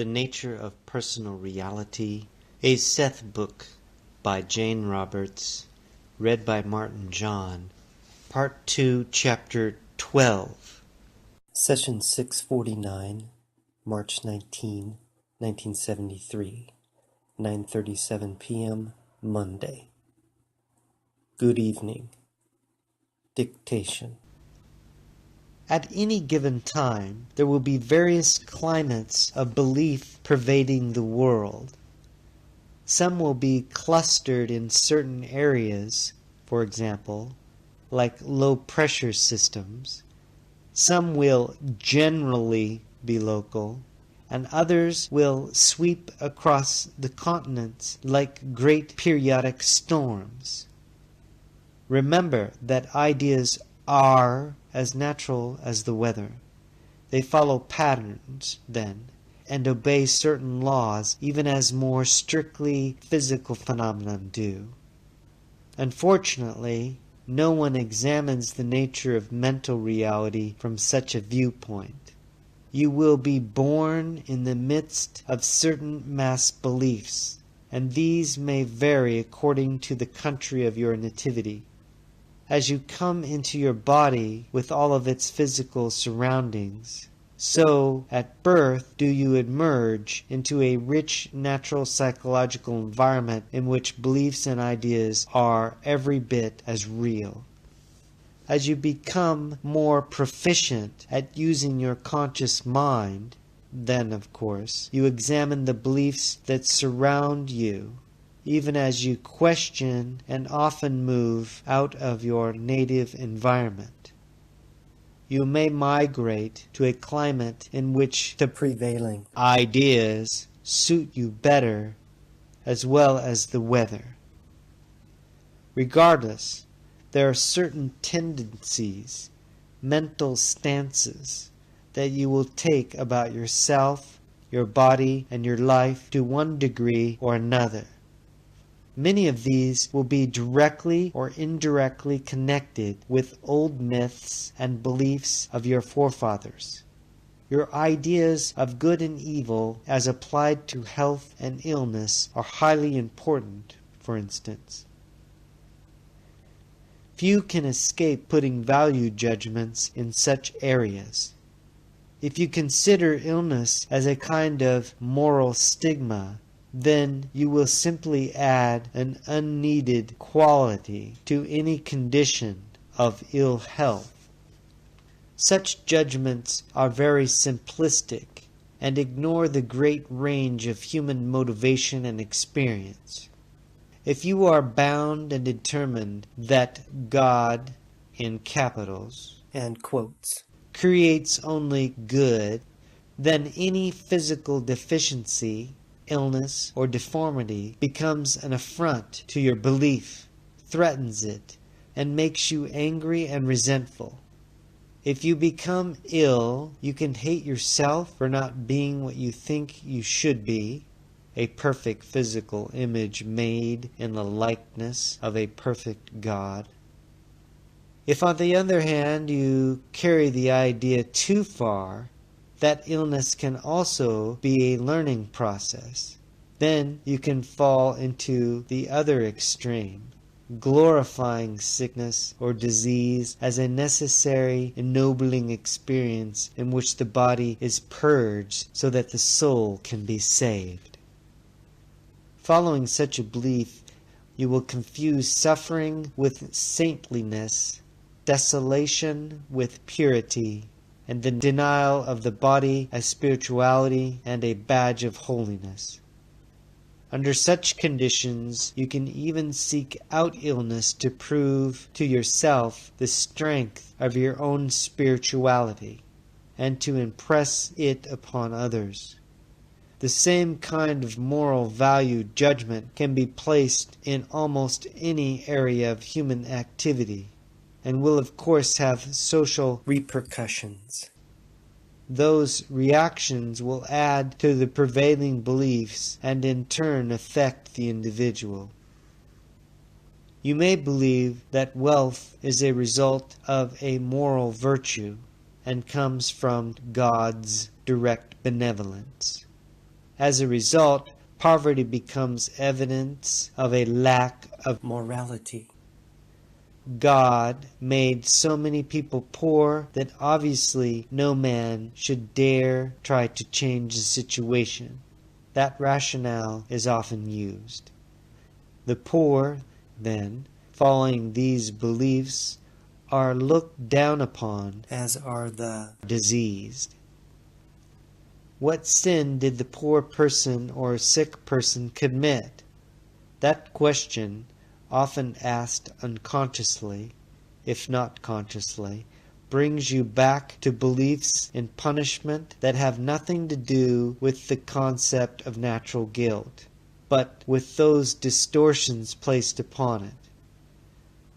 The Nature of Personal Reality, a Seth book by Jane Roberts, read by Martin John, Part 2, Chapter 12. Session 649, March 19, 1973, 9:37 p.m., Monday. Good evening. Dictation. At any given time, there will be various climates of belief pervading the world. Some will be clustered in certain areas, for example, like low-pressure systems. Some will generally be local, and others will sweep across the continents like great periodic storms. Remember that ideas are as natural as the weather. They follow patterns, then, and obey certain laws even as more strictly physical phenomena do. Unfortunately, no one examines the nature of mental reality from such a viewpoint. You will be born in the midst of certain mass beliefs, and these may vary according to the country of your nativity. As you come into your body with all of its physical surroundings, so at birth do you emerge into a rich natural psychological environment in which beliefs and ideas are every bit as real. As you become more proficient at using your conscious mind, then, of course, you examine the beliefs that surround you, even as you question and often move out of your native environment. You may migrate to a climate in which the prevailing ideas suit you better, as well as the weather. Regardless, there are certain tendencies, mental stances, that you will take about yourself, your body, and your life to one degree or another. Many of these will be directly or indirectly connected with old myths and beliefs of your forefathers. Your ideas of good and evil as applied to health and illness are highly important, for instance. Few can escape putting value judgments in such areas. If you consider illness as a kind of moral stigma, then you will simply add an unneeded quality to any condition of ill health. Such judgments are very simplistic and ignore the great range of human motivation and experience. If you are bound and determined that God, in capitals and quotes, creates only good, then any physical deficiency, illness, or deformity becomes an affront to your belief, threatens it, and makes you angry and resentful. If you become ill, you can hate yourself for not being what you think you should be, a perfect physical image made in the likeness of a perfect God. If, on the other hand, you carry the idea too far, that illness can also be a learning process. Then you can fall into the other extreme, glorifying sickness or disease as a necessary, ennobling experience in which the body is purged so that the soul can be saved. Following such a belief, you will confuse suffering with saintliness, desolation with purity, and the denial of the body as spirituality and a badge of holiness. Under such conditions, you can even seek out illness to prove to yourself the strength of your own spirituality, and to impress it upon others. The same kind of moral value judgment can be placed in almost any area of human activity, and will of course have social repercussions. Those reactions will add to the prevailing beliefs and in turn affect the individual. You may believe that wealth is a result of a moral virtue and comes from God's direct benevolence. As a result, poverty becomes evidence of a lack of morality. God made so many people poor that obviously no man should dare try to change the situation. That rationale is often used. The poor, then, following these beliefs, are looked down upon, as are the diseased. What sin did the poor person or sick person commit? That question, often asked unconsciously, if not consciously, brings you back to beliefs in punishment that have nothing to do with the concept of natural guilt, but with those distortions placed upon it.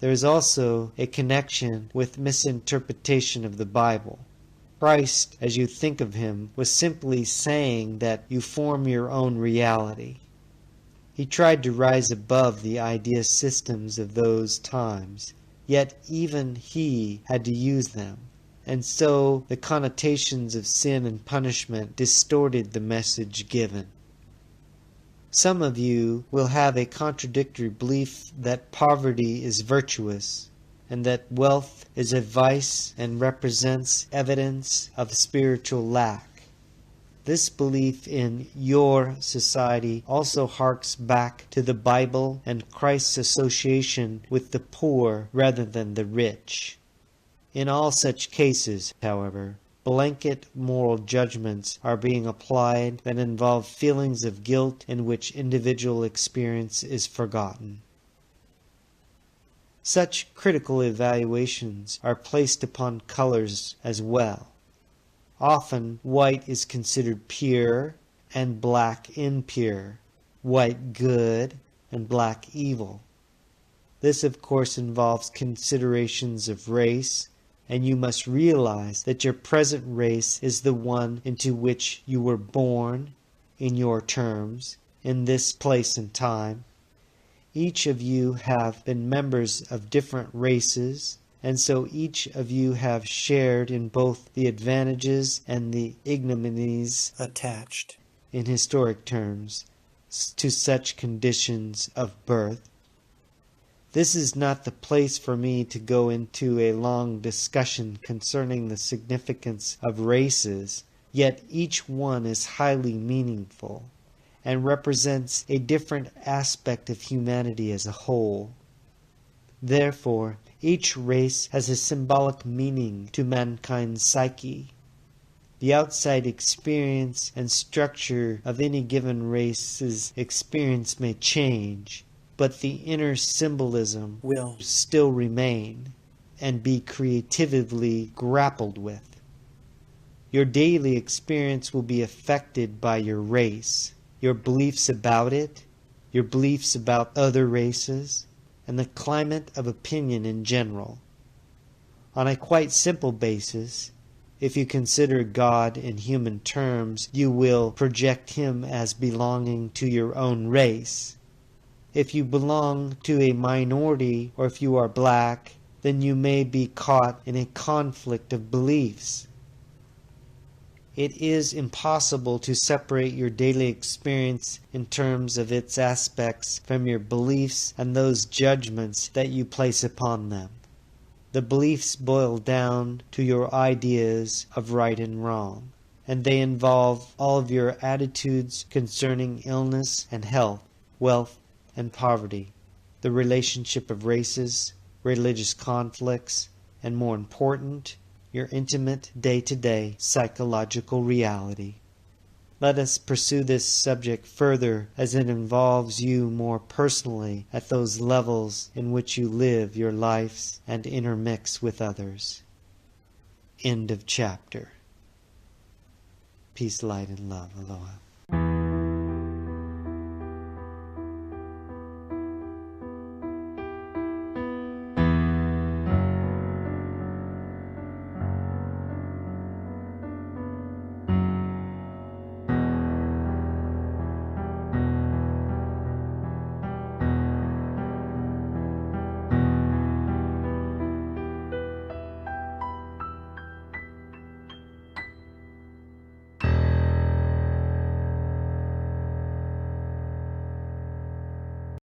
There is also a connection with misinterpretation of the Bible. Christ, as you think of him, was simply saying that you form your own reality. He tried to rise above the idea systems of those times, yet even he had to use them, and so the connotations of sin and punishment distorted the message given. Some of you will have a contradictory belief that poverty is virtuous, and that wealth is a vice and represents evidence of spiritual lack. This belief in your society also harks back to the Bible and Christ's association with the poor rather than the rich. In all such cases, however, blanket moral judgments are being applied that involve feelings of guilt in which individual experience is forgotten. Such critical evaluations are placed upon colors as well. Often white is considered pure and black impure, white good and black evil. This of course involves considerations of race, and you must realize that your present race is the one into which you were born, in your terms, in this place and time. Each of you have been members of different races, and so each of you have shared in both the advantages and the ignominies attached, in historic terms, to such conditions of birth. This is not the place for me to go into a long discussion concerning the significance of races, yet each one is highly meaningful and represents a different aspect of humanity as a whole. Therefore, each race has a symbolic meaning to mankind's psyche. The outside experience and structure of any given race's experience may change, but the inner symbolism will still remain and be creatively grappled with. Your daily experience will be affected by your race, your beliefs about it, your beliefs about other races, and the climate of opinion in general. On a quite simple basis, if you consider God in human terms, you will project him as belonging to your own race. If you belong to a minority, or if you are black, then you may be caught in a conflict of beliefs. It is impossible to separate your daily experience in terms of its aspects from your beliefs and those judgments that you place upon them. The beliefs boil down to your ideas of right and wrong, and they involve all of your attitudes concerning illness and health, wealth and poverty, the relationship of races, religious conflicts, and more important, your intimate day-to-day psychological reality. Let us pursue this subject further as it involves you more personally at those levels in which you live your lives and intermix with others. End of chapter. Peace, light, and love. Aloha.